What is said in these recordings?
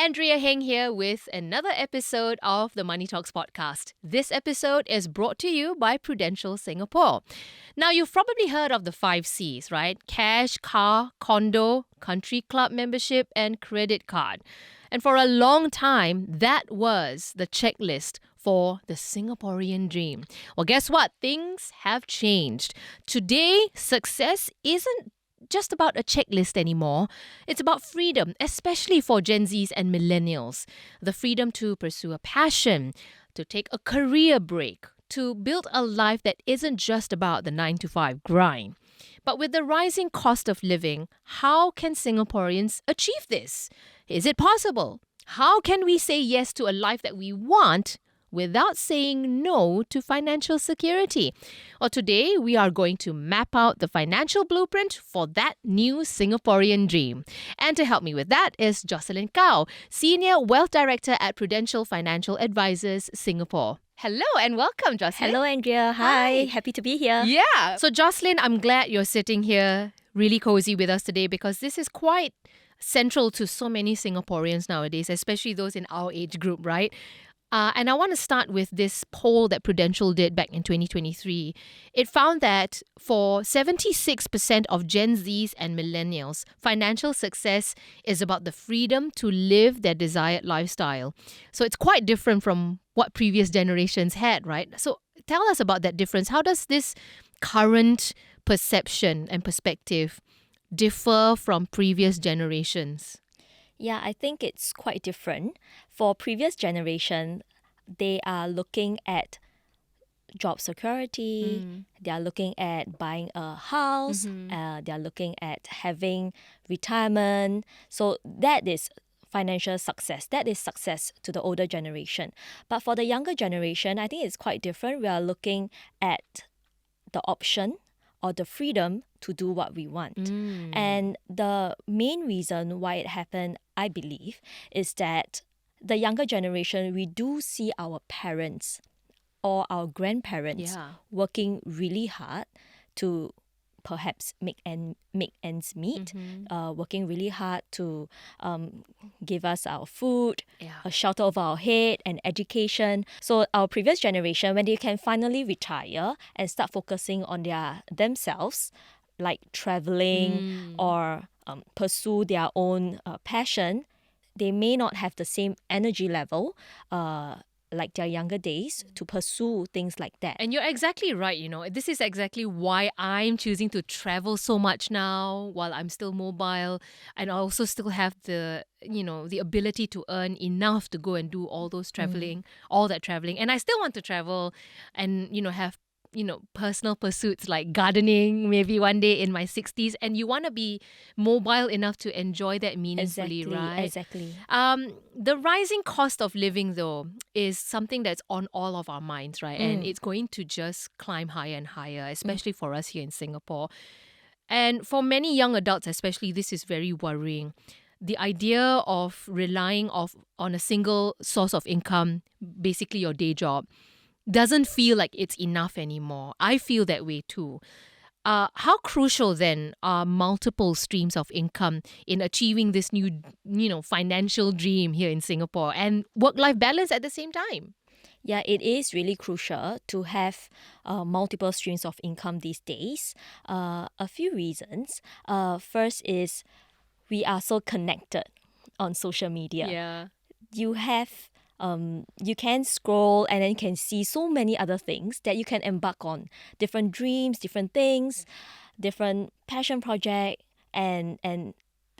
Andrea Heng here with another episode of the Money Talks podcast. This episode is brought to you by Prudential Singapore. Now, you've probably heard of the 5 C's, right? Cash, car, condo, country club membership, and credit card. And for a long time, that was the checklist for the Singaporean dream. Well, guess what? Things have changed. Today, success isn't just about a checklist anymore. It's about freedom, especially for Gen Zs and millennials. The freedom to pursue a passion, to take a career break, to build a life that isn't just about the 9-to-5 grind. But with the rising cost of living, how can Singaporeans achieve this? Is it possible? How can we say yes to a life that we want without saying no to financial security? Well, today we are going to map out the financial blueprint for that new Singaporean dream. And to help me with that is Jocelyn Kau, Senior Wealth Director at Prudential Financial Advisers Singapore. Hello and welcome, Jocelyn. Hello, Andrea. Hi. Happy to be here. Yeah. So, Jocelyn, I'm glad you're sitting here really cozy with us today because this is quite central to so many Singaporeans nowadays, especially those in our age group, right? And I want to start with this poll that Prudential did back in 2023. It found that for 76% of Gen Zs and millennials, financial success is about the freedom to live their desired lifestyle. So it's quite different from what previous generations had, right? So tell us about that difference. How does this current perception and perspective differ from previous generations? Yeah, I think it's quite different. For previous generation, they are looking at job security, they are looking at buying a house, they are looking at having retirement. So that is financial success. That is success to the older generation. But for the younger generation, I think it's quite different. We are looking at the option or the freedom to do what we want. And the main reason why it happened, I believe, is that the younger generation, we do see our parents or our grandparents working really hard to perhaps make ends meet, working really hard to give us our food, a shelter over our head, and education. So our previous generation, when they can finally retire and start focusing on themselves, like traveling or pursue their own passion, they may not have the same energy level like their younger days to pursue things like that. And you're exactly right, this is exactly why I'm choosing to travel so much now while I'm still mobile, and I also still have the ability to earn enough to go and do all those traveling, all that traveling. And I still want to travel and, have personal pursuits like gardening maybe one day in my 60s, and you want to be mobile enough to enjoy that meaningfully, right? Exactly. The rising cost of living, though, is something that's on all of our minds, right? And it's going to just climb higher and higher, especially for us here in Singapore. And for many young adults especially, this is very worrying. The idea of relying on a single source of income, basically your day job, doesn't feel like it's enough anymore. I feel that way too. How crucial then are multiple streams of income in achieving this new, financial dream here in Singapore and work-life balance at the same time? Yeah, it is really crucial to have multiple streams of income these days. A few reasons. First is we are so connected on social media. Yeah. You can scroll and then you can see so many other things that you can embark on. Different dreams, different things, different passion project, and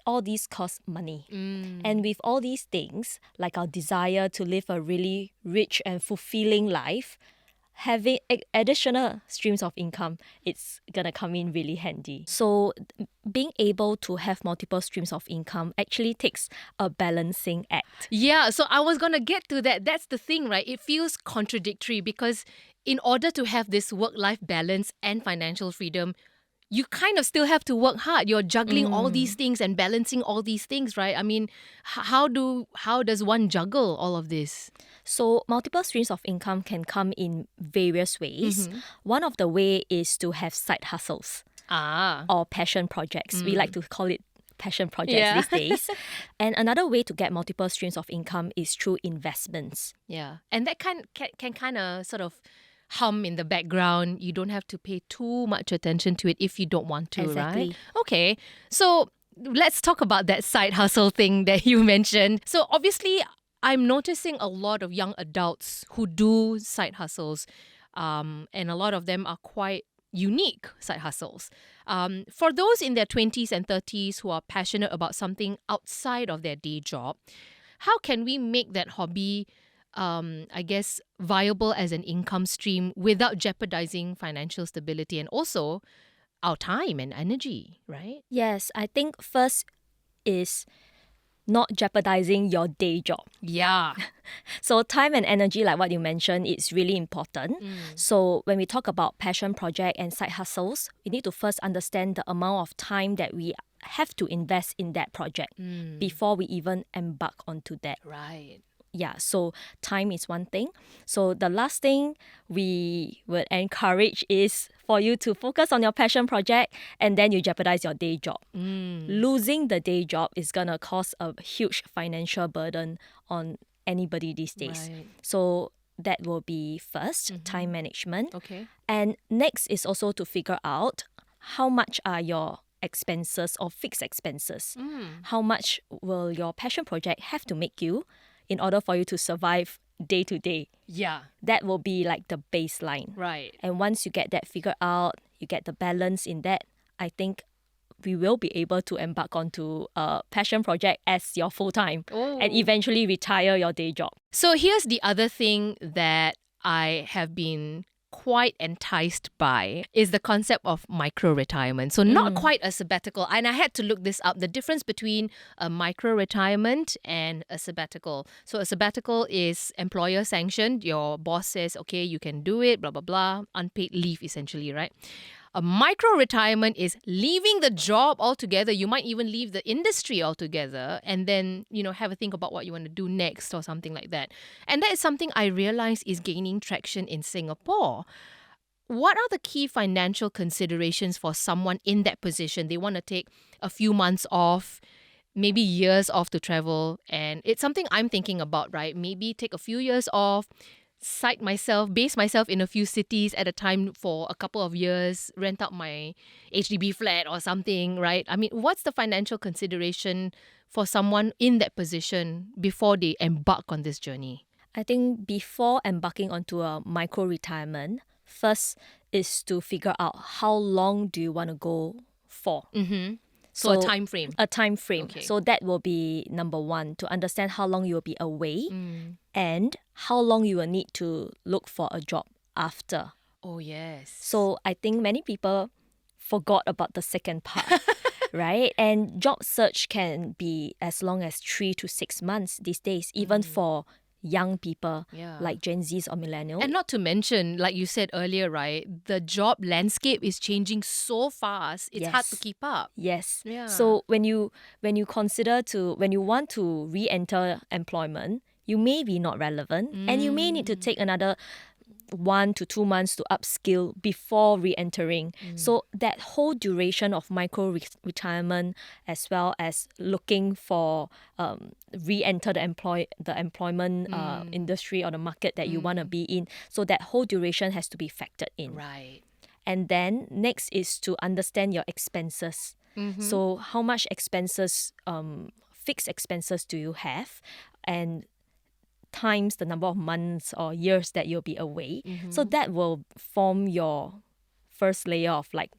all these cost money. And with all these things, like our desire to live a really rich and fulfilling life, having additional streams of income, it's gonna come in really handy. So being able to have multiple streams of income actually takes a balancing act. Yeah, so I was gonna get to that. That's the thing, right? It feels contradictory because in order to have this work-life balance and financial freedom, you kind of still have to work hard. You're juggling all these things and balancing all these things, right? I mean, how does one juggle all of this? So multiple streams of income can come in various ways. One of the way is to have side hustles or passion projects. We like to call it passion projects these days. And another way to get multiple streams of income is through investments. Yeah. And that can kind of sort of hum in the background. You don't have to pay too much attention to it if you don't want to, Exactly. right? Okay. So let's talk about that side hustle thing that you mentioned. So obviously, I'm noticing a lot of young adults who do side hustles, and a lot of them are quite unique side hustles. For those in their 20s and 30s who are passionate about something outside of their day job, how can we make that hobby, I guess, viable as an income stream without jeopardizing financial stability and also our time and energy, right? Yes, I think first is not jeopardizing your day job. Yeah. So time and energy, like what you mentioned, is really important. So when we talk about passion project and side hustles, we need to first understand the amount of time that we have to invest in that project before we even embark onto that. Right. Yeah, so time is one thing. So the last thing we would encourage is for you to focus on your passion project and then you jeopardize your day job. Losing the day job is going to cause a huge financial burden on anybody these days. Right. So that will be first, time management. Okay. And next is also to figure out how much are your expenses or fixed expenses. How much will your passion project have to make you in order for you to survive day to day? Yeah. That will be like the baseline. Right. And once you get that figured out, you get the balance in that, I think we will be able to embark onto a passion project as your full-time and eventually retire your day job. So here's the other thing that I have been quite enticed by is the concept of micro-retirement. So not quite a sabbatical. And I had to look this up, the difference between a micro-retirement and a sabbatical. So a sabbatical is employer sanctioned. Your boss says, okay, you can do it, blah, blah, blah. Unpaid leave, essentially, right? A micro-retirement is leaving the job altogether. You might even leave the industry altogether and then, have a think about what you want to do next or something like that. And that is something I realize is gaining traction in Singapore. What are the key financial considerations for someone in that position? They want to take a few months off, maybe years off to travel. And it's something I'm thinking about, right? Maybe take a few years off, base myself in a few cities at a time for a couple of years, rent out my HDB flat or something, right? I mean, what's the financial consideration for someone in that position before they embark on this journey? I think before embarking onto a micro-retirement, first is to figure out how long do you want to go for. So a time frame. A time frame. Okay. So that will be number one, to understand how long you will be away and how long you will need to look for a job after. Oh, yes. So I think many people forgot about the second part, right? And job search can be as long as 3 to 6 months these days, even for young people like Gen Zs or millennials. And not to mention, like you said earlier, right, the job landscape is changing so fast, it's hard to keep up. Yes. Yeah. So when you when you want to re-enter employment, you may be not relevant and you may need to take another 1 to 2 months to upskill before re-entering. So that whole duration of micro-retirement as well as looking for re-enter the employment industry or the market that you want to be in. So that whole duration has to be factored in. Right. And then next is to understand your expenses. So how much expenses, fixed expenses do you have? And times the number of months or years that you'll be away. So that will form your first layer of like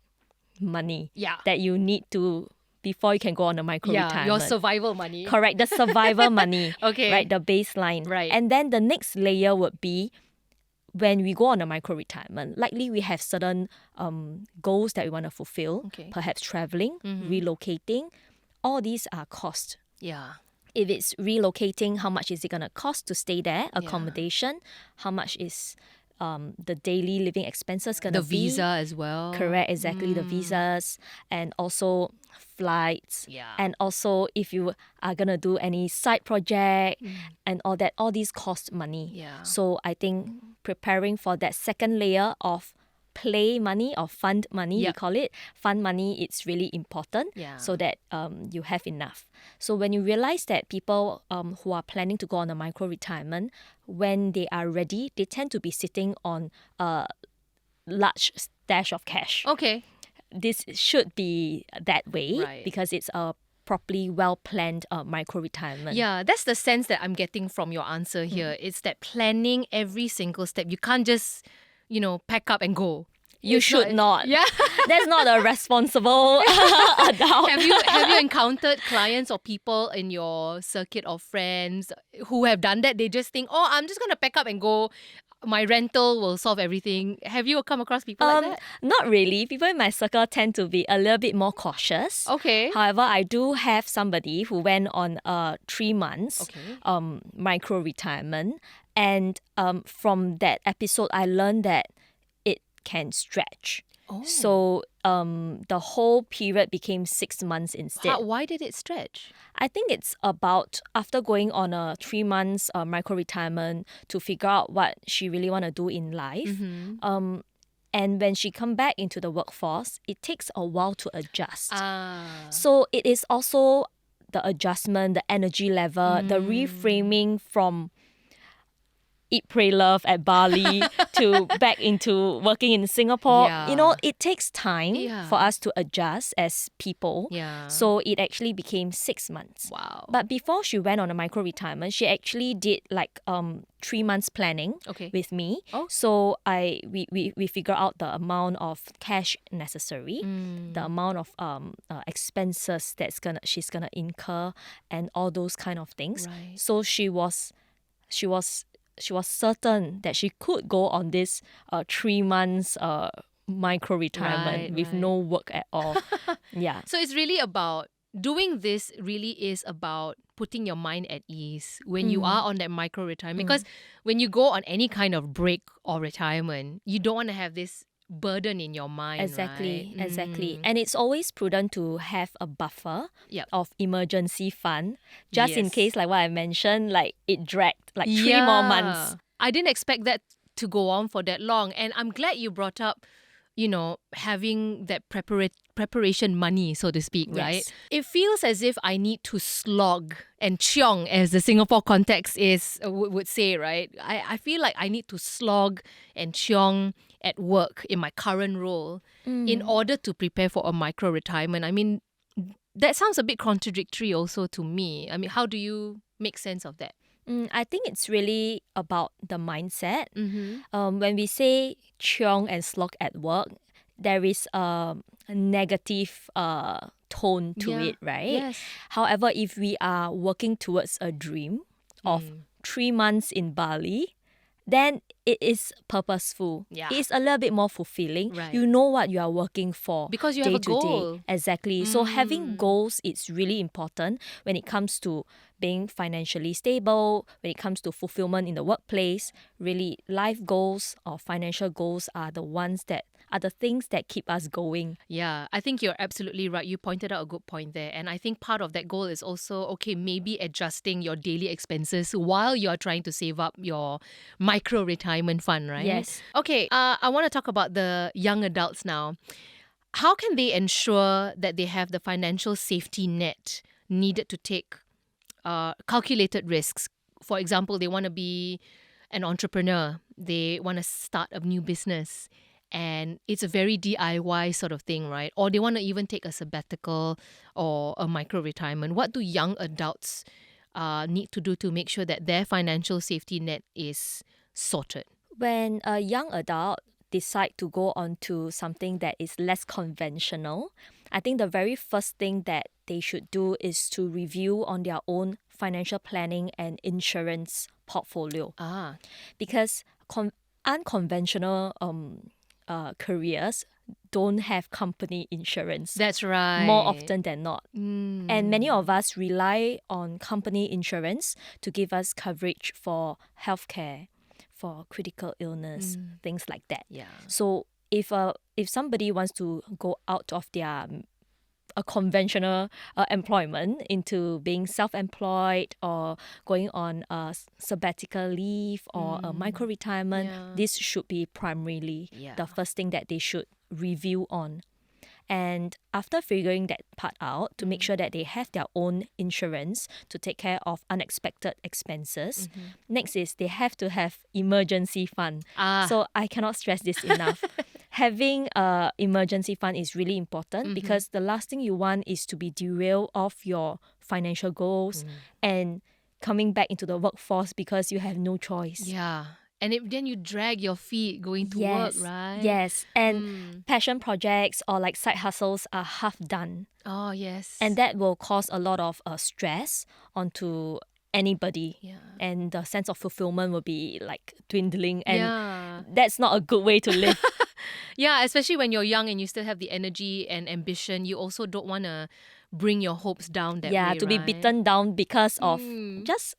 money that you need to before you can go on a micro-retirement. Your survival money. Correct, the survival money. Okay. Right, the baseline. Right. And then the next layer would be when we go on a micro-retirement, likely we have certain goals that we want to fulfill. Perhaps traveling, relocating. All these are costs. Yeah. If it's relocating, how much is it going to cost to stay there? Accommodation. How much is the daily living expenses going to be? The visa as well. Correct, exactly. The visas and also flights. Yeah. And also if you are going to do any side project and all that, all these cost money. Yeah. So I think preparing for that second layer of play money or fund money, we Yep. call it. Fund money, it's really important Yeah. so that you have enough. So when you realize that people who are planning to go on a micro-retirement, when they are ready, they tend to be sitting on a large stash of cash. Okay. This should be that way Right. because it's a properly well-planned micro-retirement. Yeah, that's the sense that I'm getting from your answer here. It's that planning every single step. You can't just, pack up and go. You It's should not. Yeah. That's not a responsible adult. Have you encountered clients or people in your circuit of friends who have done that? They just think, oh, I'm just gonna pack up and go. My rental will solve everything. Have you come across people like that? Not really. People in my circle tend to be a little bit more cautious. Okay. However, I do have somebody who went on a 3 months Okay. micro retirement, and from that episode, I learned that it can stretch. Oh. So the whole period became 6 months instead. Why did it stretch? I think it's about after going on a 3 months micro retirement to figure out what she really want to do in life. And when she come back into the workforce, it takes a while to adjust. So it is also the adjustment, the energy level, the reframing from eat, pray, love at Bali to back into working in Singapore. Yeah. It takes time for us to adjust as people. Yeah. So it actually became 6 months. Wow. But before she went on a micro retirement, she actually did 3 months planning with me. Oh. So we figure out the amount of cash necessary, the amount of expenses she's gonna incur, and all those kind of things. Right. So she was certain that she could go on this 3 months micro retirement with no work at all. Yeah. So it's really about doing this, really is about putting your mind at ease when you are on that micro retirement. Because when you go on any kind of break or retirement, you don't want to have this burden in your mind. Exactly. Right? And it's always prudent to have a buffer Yep. of emergency fund just in Yes. case, like what I mentioned, it dragged 3 more months. I didn't expect that to go on for that long. And I'm glad you brought up, having that preparation money, so to speak, right? Yes. It feels as if I need to slog and chiong, as the Singapore context would say, right? I feel like I need to slog and chiong at work in my current role in order to prepare for a micro retirement. I mean, that sounds a bit contradictory also to me. I mean, how do you make sense of that? I think it's really about the mindset. Mm-hmm. When we say chiong and slog at work, there is a negative tone to it, right? Yes. However, if we are working towards a dream of 3 months in Bali, then it is purposeful. Yeah. It's a little bit more fulfilling. Right. You know what you are working for. Because you day have a to goal. day. Exactly. So having goals is really important when it comes to being financially stable, when it comes to fulfillment in the workplace. Really, life goals or financial goals are the things that keep us going. Yeah, I think you're absolutely right. You pointed out a good point there. And I think part of that goal is also, maybe adjusting your daily expenses while you're trying to save up your micro retirement fund, right? Yes. Okay, I want to talk about the young adults now. How can they ensure that they have the financial safety net needed to take calculated risks? For example, they want to be an entrepreneur. They want to start a new business. And it's a very DIY sort of thing, right? Or they want to even take a sabbatical or a micro retirement. What do young adults need to do to make sure that their financial safety net is sorted? When a young adult decide to go on to something that is less conventional, I think the very first thing that they should do is to review on their own financial planning and insurance portfolio. Because unconventional careers don't have company insurance. That's right. More often than not. And many of us rely on company insurance to give us coverage for healthcare, for critical illness, things like that. Yeah. So if somebody wants to go out of their a conventional employment into being self-employed or going on a sabbatical leave or a micro-retirement, this should be primarily the first thing that they should review on. And after figuring that part out, to make sure that they have their own insurance to take care of unexpected expenses, next is they have to have emergency fund. So I cannot stress this enough. Having an emergency fund is really important because the last thing you want is to be derailed off your financial goals and coming back into the workforce because you have no choice. Yeah. And then you drag your feet going to work, right? Yes. And passion projects or like side hustles are half done. Oh, yes. And that will cause a lot of stress onto anybody. Yeah. And the sense of fulfillment will be like dwindling. And that's not a good way to live. Yeah, especially when you're young and you still have the energy and ambition. You also don't want to bring your hopes down that way, Yeah, to be right? beaten down because of just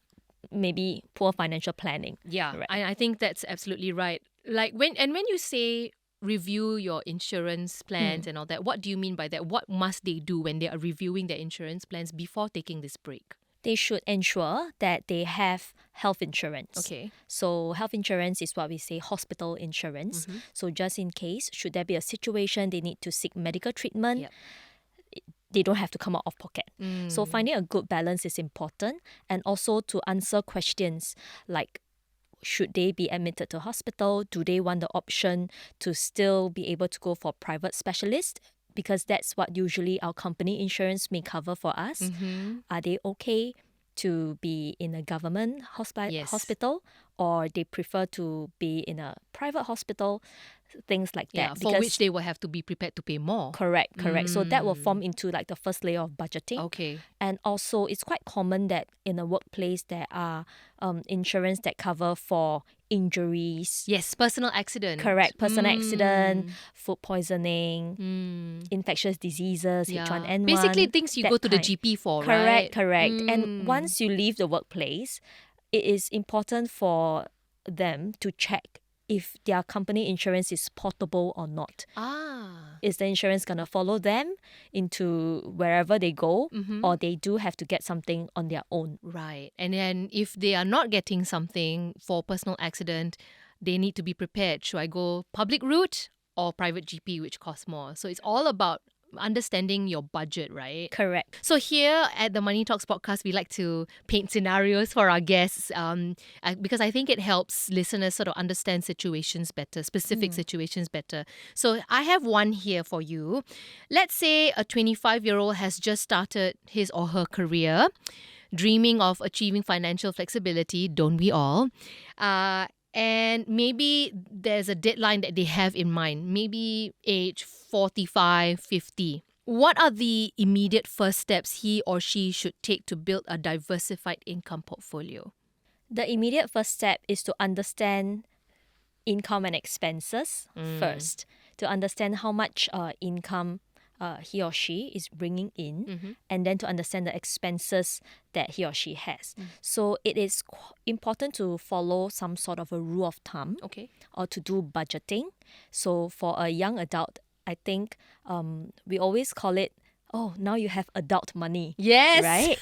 maybe poor financial planning. Yeah, Right. I think that's absolutely right. Like when you say review your insurance plans and all that, what do you mean by that? What must they do when they are reviewing their insurance plans before taking this break? They should ensure that they have health insurance. Okay. So health insurance is what we say hospital insurance. So just in case, should there be a situation they need to seek medical treatment, Yep. they don't have to come out of pocket. So finding a good balance is important, and also to answer questions like, should they be admitted to hospital? Do they want the option to still be able to go for private specialist? Because that's what usually our company insurance may cover for us. Are they okay to be in a government hospital, or they prefer to be in a private hospital? Things like that. Yeah, for which they will have to be prepared to pay more. Correct. So that will form into like the first layer of budgeting. Okay. And also, it's quite common that in a workplace there are insurance that cover for injuries. Yes, personal accident. Correct. Personal accident, food poisoning, infectious diseases, H1N1. Basically things you go to the GP for, right? Correct. And once you leave the workplace, it is important for them to check if their company insurance is portable or not. Is the insurance going to follow them into wherever they go, or they do have to get something on their own? Right. And then if they are not getting something for personal accident, they need to be prepared. Should I go public route or private GP, which costs more? So it's all about understanding your budget, right? Correct. So here at the Money Talks podcast, we like to paint scenarios for our guests because I think it helps listeners sort of understand situations better, specific situations better. So I have one here for you. Let's say a 25-year-old has just started his or her career, dreaming of achieving financial flexibility, don't we all? And maybe there's a deadline that they have in mind, maybe age 45, 50. What are the immediate first steps he or she should take to build a diversified income portfolio? The immediate first step is to understand income and expenses first, to understand how much income he or she is bringing in, and then to understand the expenses that he or she has. So it is important to follow some sort of a rule of thumb, or to do budgeting. So for a young adult, I think we always call it, now you have adult money. Yes. Right?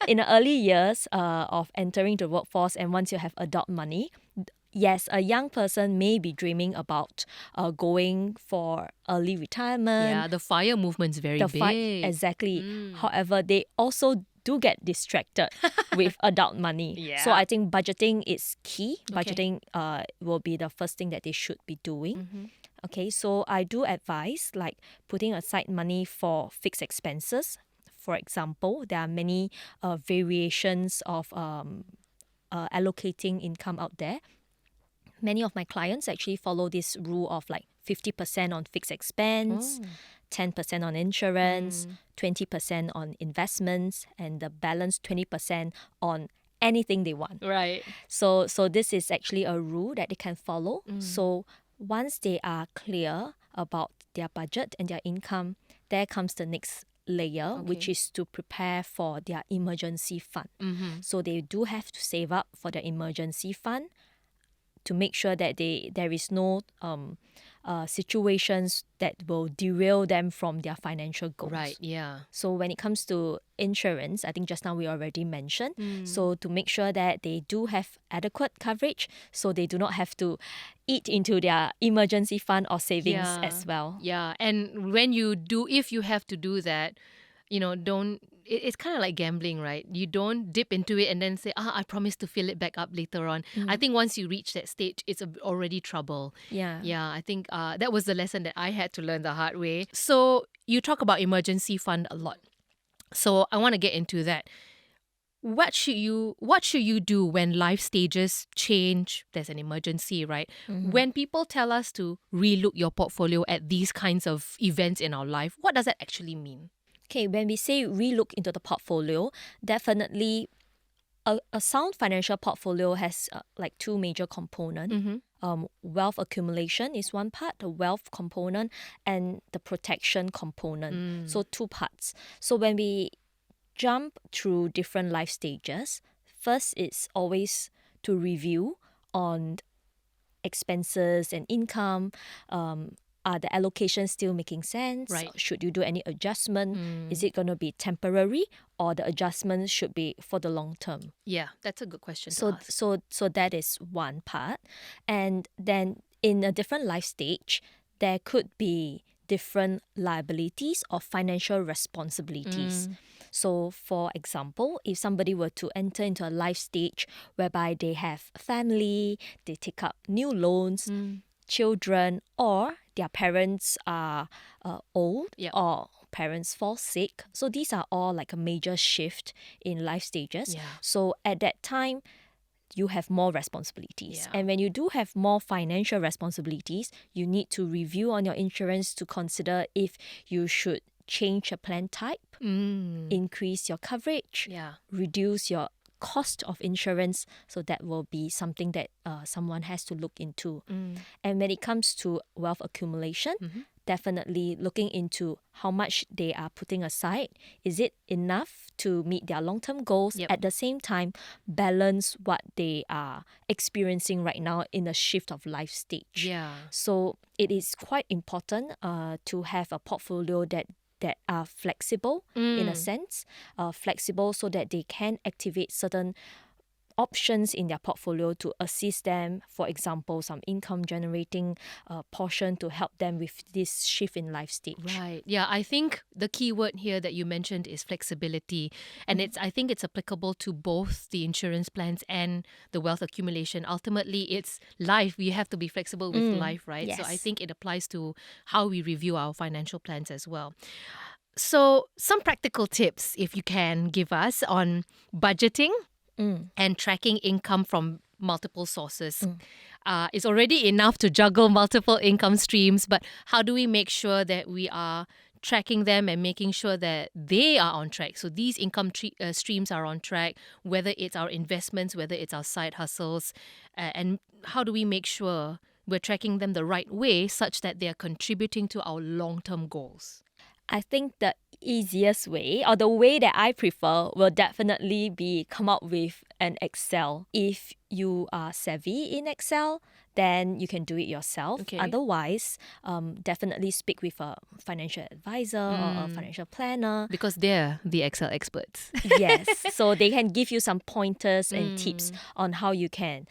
In the early years of entering the workforce, and once you have adult money, yes, a young person may be dreaming about going for early retirement. Yeah, the FIRE movement's very big. Exactly. However, they also do get distracted with adult money. Yeah. So I think budgeting is key. Budgeting will be the first thing that they should be doing. Okay, so I do advise like putting aside money for fixed expenses. For example, there are many variations of allocating income out there. Many of my clients actually follow this rule of like 50% on fixed expense, 10% on insurance, 20% on investments, and the balance 20% on anything they want. Right. So this is actually a rule that they can follow. So once they are clear about their budget and their income, there comes the next layer, which is to prepare for their emergency fund. So they do have to save up for their emergency fund to make sure that there is no situations that will derail them from their financial goals. Right, yeah. So when it comes to insurance, I think just now we already mentioned. So to make sure that they do have adequate coverage, so they do not have to eat into their emergency fund or savings as well. Yeah, and when you do, if you have to do that, don't. It's kind of like gambling, right? You don't dip into it and then say, I promise to fill it back up later on. I think once you reach that stage, it's already trouble. Yeah. Yeah, I think that was the lesson that I had to learn the hard way. So you talk about emergency fund a lot. So I want to get into that. What should you do when life stages change? There's an emergency, right? When people tell us to relook your portfolio at these kinds of events in our life, what does that actually mean? Okay, when we say relook into the portfolio, definitely a sound financial portfolio has like two major components. Wealth accumulation is one part, the wealth component, and the protection component. So two parts. So when we jump through different life stages, first it's always to review on expenses and income. Are the allocations still making sense? Right. Should you do any adjustment? Is it going to be temporary, or the adjustment should be for the long term? Yeah, that's a good question to So ask. so that is one part. And then in a different life stage, there could be different liabilities or financial responsibilities. So for example, if somebody were to enter into a life stage whereby they have family, they take up new loans, children, or their parents are old, Yep. or parents fall sick. So these are all like a major shift in life stages. Yeah. So at that time, you have more responsibilities. Yeah. And when you do have more financial responsibilities, you need to review on your insurance to consider if you should change a plan type, increase your coverage, Yeah. reduce your cost of insurance. So that will be something that someone has to look into. And when it comes to wealth accumulation, definitely looking into how much they are putting aside. Is it enough to meet their long-term goals? Yep. At the same time, balance what they are experiencing right now in a shift of life stage. Yeah. So it is quite important to have a portfolio that are flexible in a sense, flexible so that they can activate certain options in their portfolio to assist them, for example, some income generating portion to help them with this shift in life stage. Right. Yeah, I think the key word here that you mentioned is flexibility. And I think it's applicable to both the insurance plans and the wealth accumulation. Ultimately, it's life. We have to be flexible with life, right? So I Yes. think it applies to how we review our financial plans as well. So some practical tips, if you can give us, on budgeting and tracking income from multiple sources. It's already enough to juggle multiple income streams, but how do we make sure that we are tracking them and making sure that they are on track? So these income streams are on track, whether it's our investments, whether it's our side hustles, and how do we make sure we're tracking them the right way such that they are contributing to our long-term goals? I think the easiest way, or the way that I prefer, will definitely be come up with an Excel. If you are savvy in Excel, then you can do it yourself. Okay. Otherwise, definitely speak with a financial advisor or a financial planner. Because they're the Excel experts. Yes, so they can give you some pointers and tips on how you can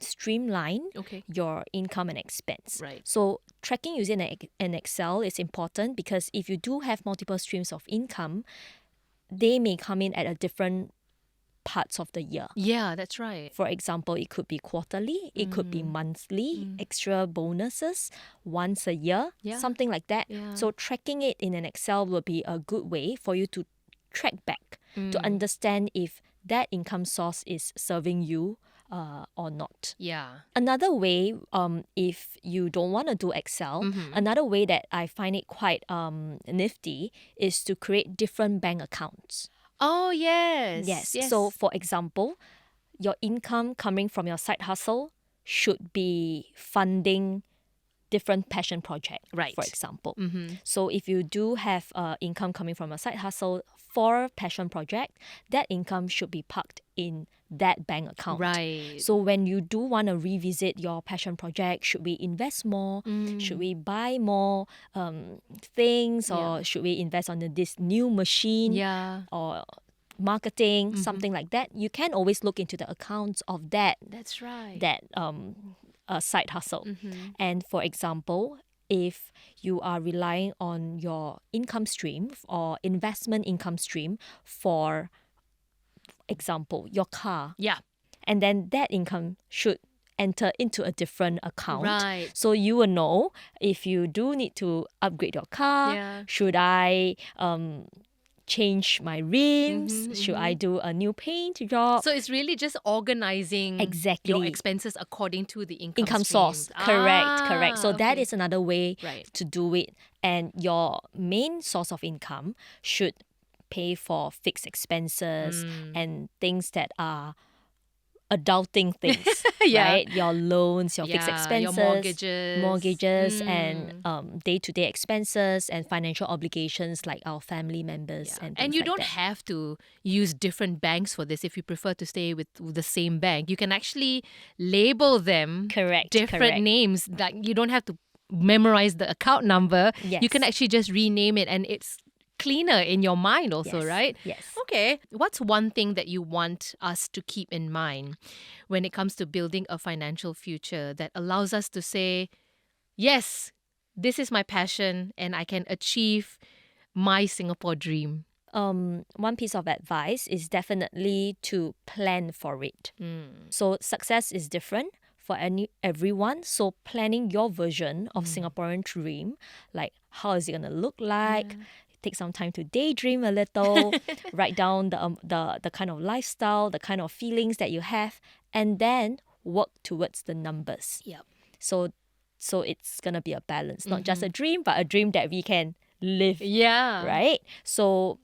streamline Okay. your income and expense. Right. So tracking using an Excel is important because if you do have multiple streams of income, they may come in at a different parts of the year. Yeah, that's right. For example, it could be quarterly, it could be monthly, extra bonuses once a year, Yeah. something like that. Yeah. So tracking it in an Excel will be a good way for you to track back, to understand if that income source is serving you or not. Yeah. Another way, if you don't want to do Excel, another way that I find it quite nifty is to create different bank accounts. Oh, yes. Yes. So, for example, your income coming from your side hustle should be funding different passion project, Right. for example. Mm-hmm. So if you do have income coming from a side hustle for a passion project, that income should be parked in that bank account. Right. So when you do want to revisit your passion project, should we invest more? Should we buy more things, or should we invest on this new machine? Yeah. Or marketing, something like that, you can always look into the accounts of that That's right. side hustle. And for example, if you are relying on your income stream or investment income stream, for example, your car, Yeah. and then that income should enter into a different account. Right. So you will know if you do need to upgrade your car, Yeah. should I change my rims? Should I do a new paint job? So it's really just organizing Exactly. your expenses according to the income source. streams. Correct. So that okay. is another way Right. to do it. And your main source of income should pay for fixed expenses and things that are adulting things, Yeah. right? Your loans, your fixed Yeah, expenses, your mortgages. and day-to-day expenses and financial obligations like our family members and things And you like don't that. have to use different banks for this if you prefer to stay with the same bank. You can actually label them Correct. different names. Like you don't have to memorize the account number. Yes. You can actually just rename it, and it's cleaner in your mind also, Yes. right? Yes. Okay. What's one thing that you want us to keep in mind when it comes to building a financial future that allows us to say, yes, this is my passion and I can achieve my Singapore dream? One piece of advice is definitely to plan for it. So success is different for everyone. So planning your version of Singaporean dream, like how is it gonna look like? Take some time to daydream a little, write down the kind of lifestyle, the kind of feelings that you have, and then work towards the numbers. Yep. So it's gonna be a balance, not just a dream, but a dream that we can live. Yeah. Right? So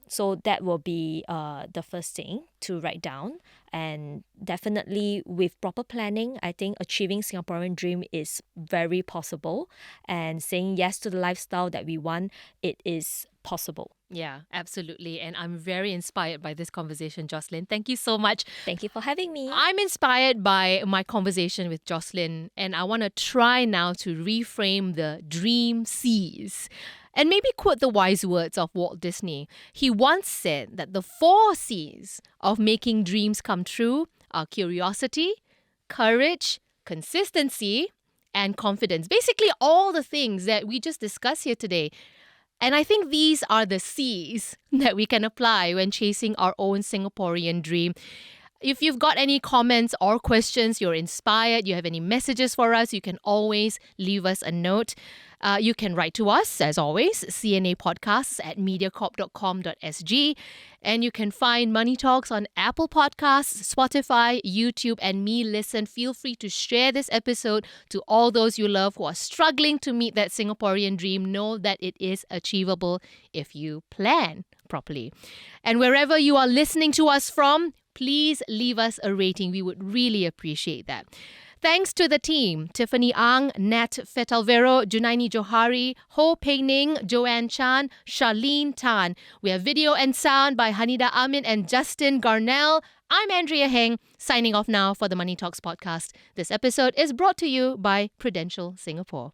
that will be the first thing to write down. And definitely with proper planning, I think achieving Singaporean dream is very possible. And saying yes to the lifestyle that we want, it is possible. Yeah, absolutely. And I'm very inspired by this conversation, Jocelyn. Thank you so much. Thank you for having me. I'm inspired by my conversation with Jocelyn, and I want to try now to reframe the dream C's. And maybe quote the wise words of Walt Disney. He once said that the 4 C's of making dreams come true are curiosity, courage, consistency, and confidence. Basically, all the things that we just discussed here today. And I think these are the C's that we can apply when chasing our own Singaporean dream. If you've got any comments or questions, you're inspired, you have any messages for us, you can always leave us a note. You can write to us, as always, cnapodcasts@mediacorp.com.sg. And you can find Money Talks on Apple Podcasts, Spotify, YouTube, and Me Listen. Feel free to share this episode to all those you love who are struggling to meet that Singaporean dream. Know that it is achievable if you plan properly. And wherever you are listening to us from, please leave us a rating. We would really appreciate that. Thanks to the team, Tiffany Ang, Nat Fetalvero, Junaini Johari, Ho Pei Ning, Joanne Chan, Charlene Tan. We have video and sound by Hanida Amin and Justin Garnell. I'm Andrea Heng, signing off now for the Money Talks podcast. This episode is brought to you by Prudential Singapore.